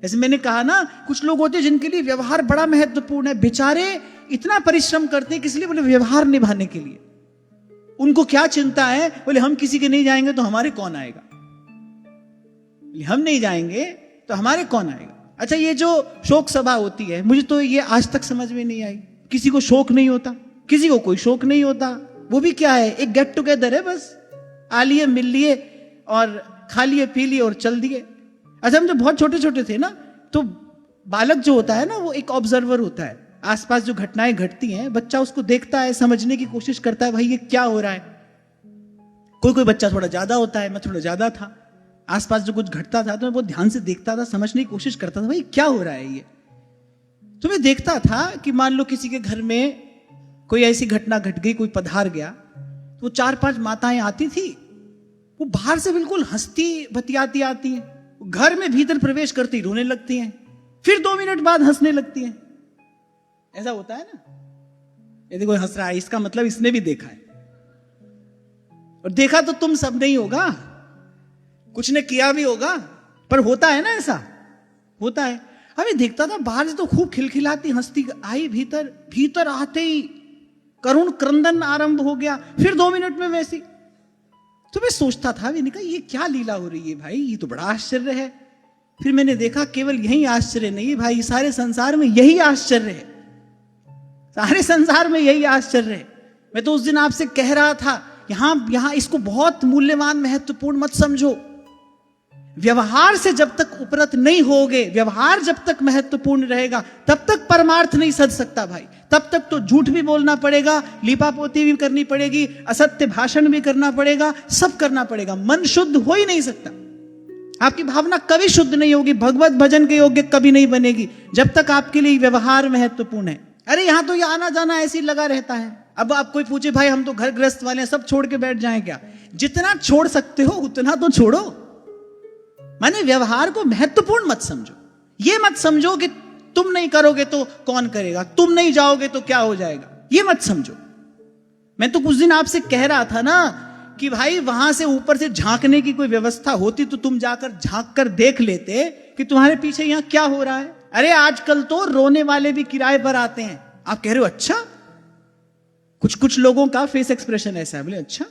जैसे मैंने कहा ना, कुछ लोग होते हैं जिनके लिए व्यवहार बड़ा महत्वपूर्ण है, बेचारे इतना परिश्रम करते हैं किस लिए? बोले व्यवहार निभाने के लिए। उनको क्या चिंता है? बोले हम किसी के नहीं जाएंगे तो हमारे कौन आएगा, हम नहीं जाएंगे तो हमारे कौन आएगा। अच्छा, ये जो शोक सभा होती है, मुझे तो ये आज तक समझ में नहीं आई। किसी को शोक नहीं होता, किसी को कोई शोक नहीं होता। वो भी क्या है, एक गेट टुगेदर है, बस आ लिए, मिल लिए और खा लिए, पी लिए और चल दिए। अच्छा, हम जब बहुत छोटे छोटे थे ना, तो बालक जो होता है ना, वो एक ऑब्जर्वर होता है। आसपास जो घटनाएं घटती हैं, बच्चा उसको देखता है, समझने की कोशिश करता है, भाई ये क्या हो रहा है। कोई कोई बच्चा थोड़ा ज्यादा होता है, मैं थोड़ा ज्यादा था। आसपास जो कुछ घटता था तो मैं बहुत ध्यान से देखता था, समझने की कोशिश करता था, भाई क्या हो रहा है ये। तो मैं देखता था कि मान लो किसी के घर में कोई ऐसी घटना घट गई, कोई पधार गया, तो 4-5 माताएं आती थी, वो बाहर से बिल्कुल हंसती बतियाती आती हैं, घर में भीतर प्रवेश करती रोने लगती हैं, फिर 2 मिनट बाद हंसने लगती हैं। ऐसा होता है ना, यदि कोई हंस रहा है इसका मतलब इसने भी देखा है, और देखा तो तुम सब नहीं होगा, कुछ ने किया भी होगा, पर होता है ना, ऐसा होता है। अभी देखता था बाहर से तो खूब खिलखिलाती हंसती आई, भीतर भीतर आते ही करुण क्रंदन आरंभ हो गया, फिर 2 मिनट में वैसी। तो मैं सोचता था, मैंने कहा ये क्या लीला हो रही है भाई, ये तो बड़ा आश्चर्य है। फिर मैंने देखा केवल यही आश्चर्य नहीं है भाई, सारे संसार में यही आश्चर्य है, सारे संसार में यही आश्चर्य है। मैं तो उस दिन आपसे कह रहा था, यहां इसको बहुत मूल्यवान महत्वपूर्ण मत समझो। व्यवहार से जब तक उपरत नहीं होगे, व्यवहार जब तक महत्वपूर्ण रहेगा, तब तक परमार्थ नहीं सज सकता भाई। तब तक तो झूठ भी बोलना पड़ेगा, लीपापोती भी करनी पड़ेगी, असत्य भाषण भी करना पड़ेगा, सब करना पड़ेगा। मन शुद्ध हो ही नहीं सकता, आपकी भावना कभी शुद्ध नहीं होगी, भगवत भजन के योग्य कभी नहीं बनेगी, जब तक आपके लिए व्यवहार महत्वपूर्ण है। अरे यहां तो ये आना जाना ऐसे ही लगा रहता है। अब आप कोई पूछे, भाई हम तो घर गृहस्थ वाले हैं, सब छोड़ के बैठ जाएं क्या? जितना छोड़ सकते हो उतना तो छोड़ो। माने व्यवहार को महत्वपूर्ण मत समझो। ये मत समझो कि तुम नहीं करोगे तो कौन करेगा, तुम नहीं जाओगे तो क्या हो जाएगा, ये मत समझो। मैं तो कुछ दिन आपसे कह रहा था ना कि भाई वहां से ऊपर से झांकने की कोई व्यवस्था होती तो तुम जाकर झांक कर देख लेते कि तुम्हारे पीछे यहां क्या हो रहा है। अरे आजकल तो रोने वाले भी किराए पर आते हैं। आप कह रहे हो अच्छा, कुछ कुछ लोगों का फेस एक्सप्रेशन ऐसा है, बोले अच्छा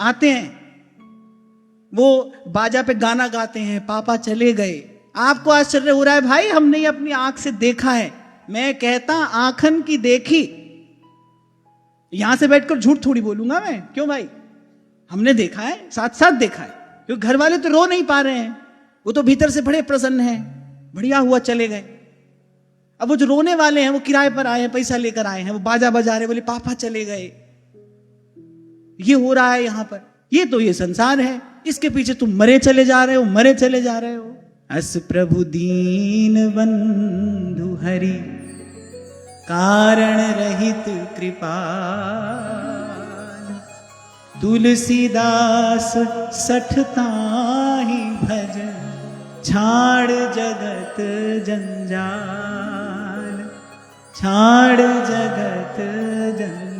आते हैं, वो बाजा पे गाना गाते हैं, पापा चले गए। आपको आश्चर्य हो रहा है, भाई हमने ये अपनी आंख से देखा है। मैं कहता आंखन की देखी, यहां से बैठकर झूठ थोड़ी बोलूंगा मैं, क्यों भाई, हमने देखा है, साथ साथ देखा है। क्योंकि घर वाले तो रो नहीं पा रहे हैं, वो तो भीतर से बड़े प्रसन्न हैं, बढ़िया हुआ चले गए। अब वो जो रोने वाले हैं वो किराए पर आए हैं, पैसा लेकर आए हैं, वो बाजा बजा रहे, बोले पापा चले गए। ये हो रहा है यहां पर, ये संसार है, इसके पीछे तुम मरे चले जा रहे हो, मरे चले जा रहे हो। अस प्रभु दीन बंधु हरि, कारण रहित कृपाल, तुलसीदास सठताहि भज, छाड़ जगत जंजाल, छाड़ जगत जंजाल।